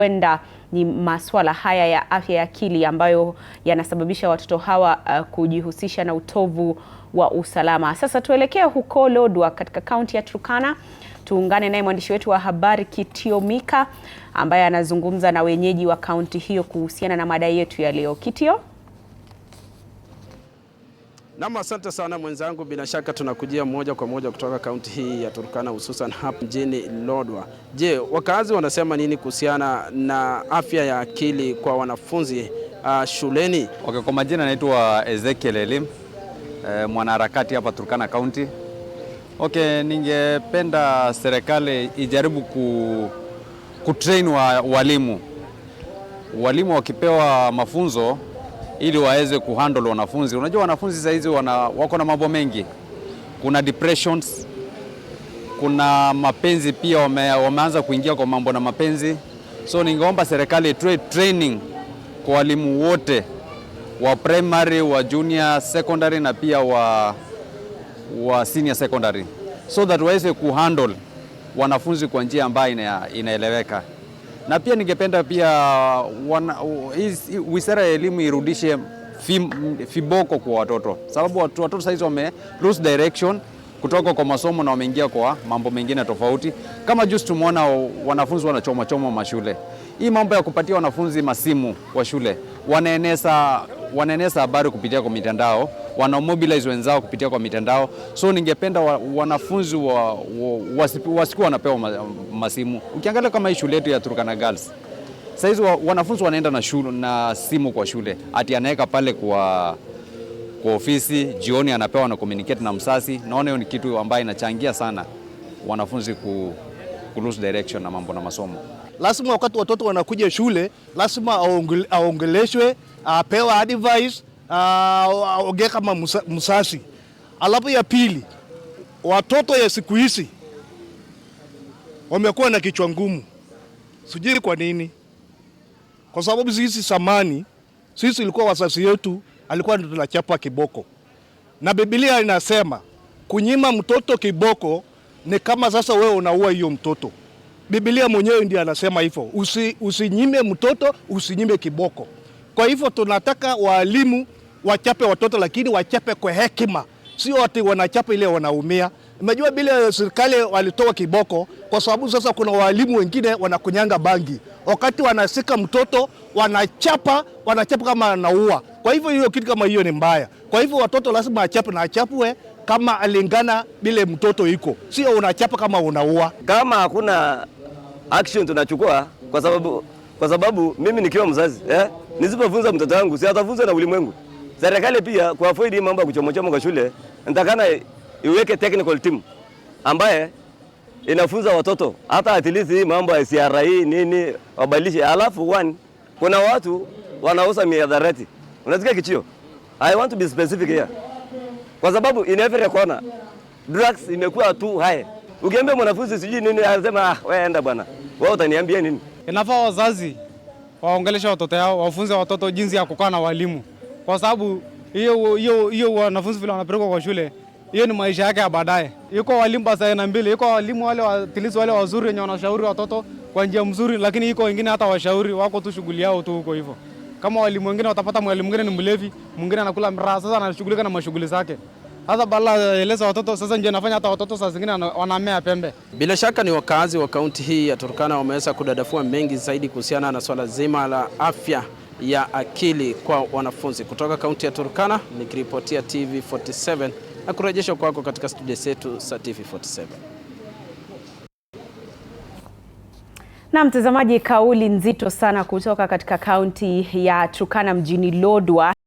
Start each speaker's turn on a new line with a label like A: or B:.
A: Huenda ni masuala haya ya afya ya akili ambayo yanasababisha watoto hawa kujihusisha na utovu wa usalama. Sasa tuelekee huko Lodwar katika kaunti ya Turkana. Tuungane naye mwandishi wetu wa habari Kitio Mika ambaye anazungumza na wenyeji wa kaunti hiyo kuhusiana na mada yetu ya leo. Kitio?
B: Naam, asante sana mwenzangu. Bila shaka tunakujia moja kwa moja kutoka kaunti hii ya Turkana, hususan hapa mjini Lodwar. Je, wakazi wanasema nini kuhusiana na afya ya akili kwa wanafunzi shuleni?
C: Okay, kwa majina naitwa Ezekiel Elim, mwanaharakati hapa Turkana County. Okay, ningependa serikali ijaribu kutrain walimu. Walimu wakipewa mafunzo ili waweze kuhandle wanafunzi. Unajua wanafunzi sasa hizi wako na mambo mengi. Kuna depressions, kuna mapenzi pia, wameanza kuingia kwa mambo na mapenzi. So ningeomba serikali itoe training kwa walimu wote wa primary, wa junior secondary na pia wa senior secondary, so that waweze kuhandle wanafunzi kwa njia ambayo inaeleweka. Na pia ningependa pia wizara ya elimu irudishe viboko kwa watoto, sababu watoto sasa hizi wame lose direction kutoka kwa masomo na wameingia kwa mambo mengine tofauti. Kama just tumeona wanafunzi wanachoma mashule. Hii mambo ya kupatia wanafunzi masimu kwa shule, wanaeneza habari kupitia kwa mitandao, wanamobilize wenzao kupitia kwa mitandao. So ningependa wanafunzi wasikuwa wanapewa masimu. Ukiangalia kama hii shule yetu ya Turkana Girls, sasa hizi wanafunzi wanaenda na simu kwa shule, ati anaweka pale kwa ofisi, jioni anapewa na communicate na msasi. Naona hiyo ni kitu ambayo inachangia sana wanafunzi ku lose direction na mambo na masomo.
D: Lazima wakati watoto wanakuja shule, lazima aongeleshwe, apewa advice, aongee kama msasi. Alafu ya pili, watoto ya siku hizi wamekuwa na kichwa ngumu. Sijui kwa nini. Kwa sababu sisi zamani, sisi ilikuwa wazazi yetu alikuwa tunachapa kiboko. Na Biblia inasema kunyima mtoto kiboko ni kama sasa wewe unaua hiyo mtoto. Biblia mwenyewe ndiye anasema hivyo. Usinyime mtoto, usinyime kiboko. Kwa hivyo tunataka walimu wachape watoto, lakini wachape kwa hekima. Sio ati wanachapa ile wanaumia. Unajua bila serikali walitoa kiboko kwa sababu sasa kuna walimu wengine wanakunyanga bangi. Wakati wanasika mtoto wanachapa kama anaua. Kwa hivyo hiyo kitu kama hiyo ni mbaya. Kwa hivyo watoto lazima achape na achapwe kama alingana bile mtoto iko. Sio unachapa kama unaua.
E: Kama hakuna action tunachukua kwa sababu mimi nikiwa mzazi, nisipofunza mtoto wangu si atafunza na ulimwengu. Serikali pia kwa avoid mambo ya kuchomochoma kwa shule, nitakana iweke technical team ambaye inafunza watoto hata at least hii mambo ya CRE nini wabadilishe. Alafu kuna watu wanauza mihadarati. Unasikia kichio? I want to be specific here. Kwa sababu in every corner drugs imekuwa tu high. Ukiambia mwanafunzi sijui nini anasema wewe enda bwana. Wewe utaniambia nini?
F: Inafaa wazazi waongeleshe watoto yao, wafunze watoto jinsi ya kukaa na walimu. Kwa sababu hiyo wanafunzi vile wanapelekwa kwa shule, hiyo ni maisha yake ya baadaye. Yuko walimu basi aina mbili, yuko walimu wale wale wazuri wenye wanashauri watoto kwa njia mzuri, lakini yuko wengine hata washauri wako tu shughuli yao tu huko hivyo. Kama walimu wengine watapata mwalimu mwingine ni mlevi, mwingine anakula mraa, sasa anashughulika na mashughuli zake. Sasa badala eleza watoto, sasa ndio inafanya hata watoto saa zingine wanamea pembe.
B: Bila shaka ni wakazi wa kaunti hii ya Turkana wameweza kudadafua mengi zaidi kuhusiana na swala zima la afya ya akili kwa wanafunzi. Kutoka kaunti ya Turkana nikiripotia TV47 na kurejeshwa kwako katika studio zetu za TV47.
A: Na mtazamaji, kauli nzito sana kutoka katika kaunti ya Turkana mjini Lodwar.